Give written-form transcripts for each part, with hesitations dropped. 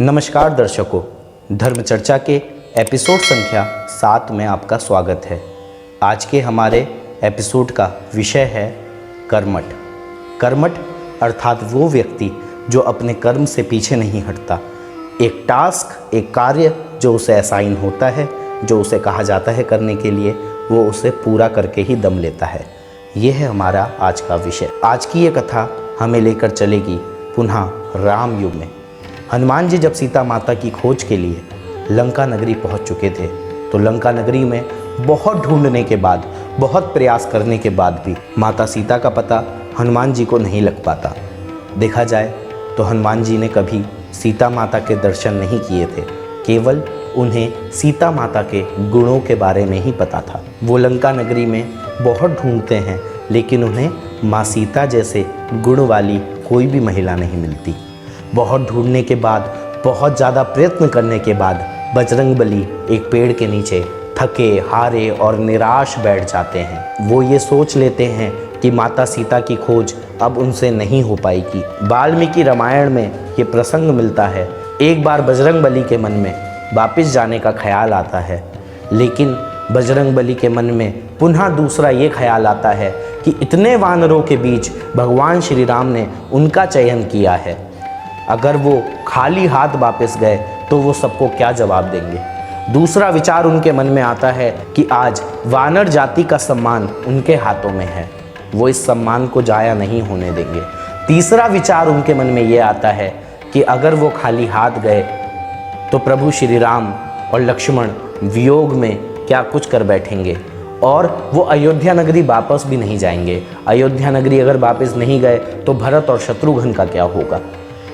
नमस्कार दर्शकों, धर्म चर्चा के एपिसोड संख्या 7 में आपका स्वागत है। आज के हमारे एपिसोड का विषय है कर्मठ। कर्मठ अर्थात वो व्यक्ति जो अपने कर्म से पीछे नहीं हटता। एक टास्क, एक कार्य जो उसे असाइन होता है, जो उसे कहा जाता है करने के लिए, वो उसे पूरा करके ही दम लेता है। ये है हमारा आज का विषय। आज की ये कथा हमें लेकर चलेगी पुनः राम युग में। हनुमान जी जब सीता माता की खोज के लिए लंका नगरी पहुंच चुके थे, तो लंका नगरी में बहुत ढूंढने के बाद, बहुत प्रयास करने के बाद भी माता सीता का पता हनुमान जी को नहीं लग पाता। देखा जाए तो हनुमान जी ने कभी सीता माता के दर्शन नहीं किए थे, केवल उन्हें सीता माता के गुणों के बारे में ही पता था। वो लंका नगरी में बहुत ढूंढते हैं, लेकिन उन्हें माँ सीता जैसे गुण वाली कोई भी महिला नहीं मिलती। बहुत ढूंढने के बाद, बहुत ज़्यादा प्रयत्न करने के बाद बजरंगबली एक पेड़ के नीचे थके हारे और निराश बैठ जाते हैं। वो ये सोच लेते हैं कि माता सीता की खोज अब उनसे नहीं हो पाएगी। वाल्मीकि रामायण में ये प्रसंग मिलता है। एक बार बजरंगबली के मन में वापस जाने का ख्याल आता है, लेकिन बजरंगबली के मन में पुनः दूसरा ये ख्याल आता है कि इतने वानरों के बीच भगवान श्री राम ने उनका चयन किया है। अगर वो खाली हाथ वापस गए तो वो सबको क्या जवाब देंगे। दूसरा विचार उनके मन में आता है कि आज वानर जाति का सम्मान उनके हाथों में है, वो इस सम्मान को जाया नहीं होने देंगे। तीसरा विचार उनके मन में ये आता है कि अगर वो खाली हाथ गए तो प्रभु श्री राम और लक्ष्मण वियोग में क्या कुछ कर बैठेंगे और वो अयोध्या नगरी वापस भी नहीं जाएंगे। अयोध्या नगरी अगर वापस नहीं गए तो भरत और शत्रुघ्न का क्या होगा।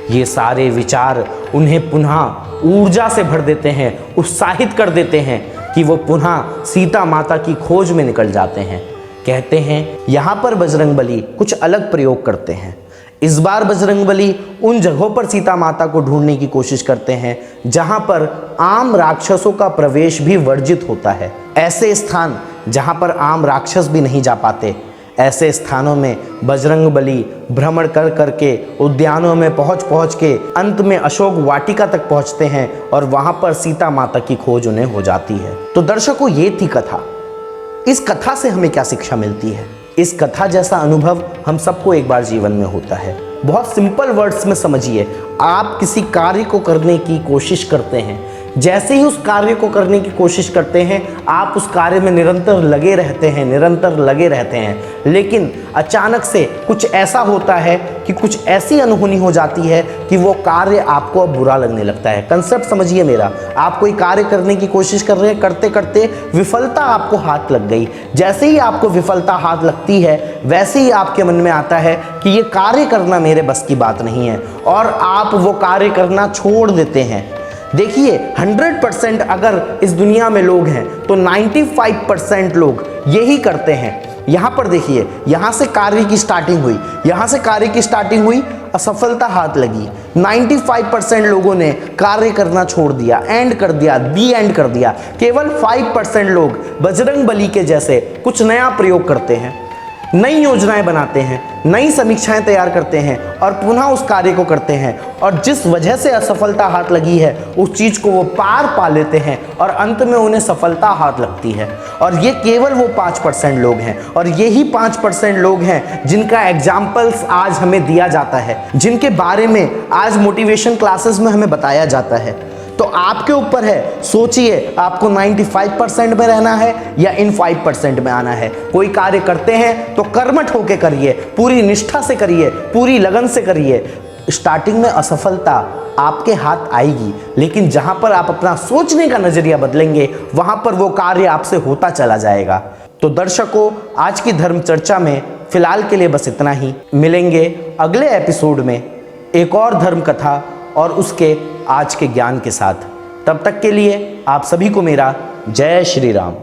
ये सारे विचार उन्हें पुनः ऊर्जा से भर देते हैं, उत्साहित कर देते हैं कि वो पुनः सीता माता की खोज में निकल जाते हैं। कहते हैं यहाँ पर बजरंगबली कुछ अलग प्रयोग करते हैं। इस बार बजरंगबली उन जगहों पर सीता माता को ढूंढने की कोशिश करते हैं जहाँ पर आम राक्षसों का प्रवेश भी वर्जित होता है। ऐसे स्थान जहाँ पर आम राक्षस भी नहीं जा पाते, ऐसे स्थानों में बजरंगबली भ्रमण कर करके उद्यानों में पहुंच के अंत में अशोक वाटिका तक पहुंचते हैं और वहां पर सीता माता की खोज उन्हें हो जाती है। तो दर्शकों, ये थी कथा। इस कथा से हमें क्या शिक्षा मिलती है? इस कथा जैसा अनुभव हम सबको एक बार जीवन में होता है। बहुत सिंपल वर्ड्स में समझिए, आप किसी कार्य को करने की कोशिश करते हैं, जैसे ही उस कार्य को करने की कोशिश करते हैं आप उस कार्य में निरंतर लगे रहते हैं, लेकिन अचानक से कुछ ऐसा होता है कि कुछ ऐसी अनहोनी हो जाती है कि वो कार्य आपको अब बुरा लगने लगता है। कंसेप्ट समझिए मेरा। आप कोई कार्य करने की कोशिश कर रहे हैं, करते करते विफलता आपको हाथ लग गई। जैसे ही आपको विफलता हाथ लगती है, वैसे ही आपके मन में आता है कि ये कार्य करना मेरे बस की बात नहीं है, और आप वो कार्य करना छोड़ देते हैं। देखिए, 100% अगर इस दुनिया में लोग हैं तो 95% लोग यही करते हैं। यहाँ पर देखिए, यहाँ से कार्य की स्टार्टिंग हुई, असफलता हाथ लगी। 95% लोगों ने कार्य करना छोड़ दिया, एंड कर दिया। केवल 5% लोग बजरंगबली के जैसे कुछ नया प्रयोग करते हैं, नई योजनाएं बनाते हैं, नई समीक्षाएं तैयार करते हैं और पुनः उस कार्य को करते हैं, और जिस वजह से असफलता हाथ लगी है उस चीज़ को वो पार पा लेते हैं और अंत में उन्हें सफलता हाथ लगती है। और ये केवल वो 5% लोग हैं, और यही 5% लोग हैं जिनका एग्जाम्पल्स आज हमें दिया जाता है, जिनके बारे में आज मोटिवेशन क्लासेस में हमें बताया जाता है। तो आपके ऊपर है, सोचिए आपको 95% में रहना है या इन 5% में आना है। कोई कार्य करते हैं तो कर्मठ होकर करिए, पूरी निष्ठा से करिए, पूरी लगन से करिए। स्टार्टिंग में असफलता आपके हाथ आएगी, लेकिन जहां पर आप अपना सोचने का नजरिया बदलेंगे वहां पर वो कार्य आपसे होता चला जाएगा। तो दर्शकों, आज की धर्म चर्चा में फिलहाल के लिए बस इतना ही। मिलेंगे अगले एपिसोड में एक और धर्म कथा और उसके आज के ज्ञान के साथ। तब तक के लिए आप सभी को मेरा जय श्री राम।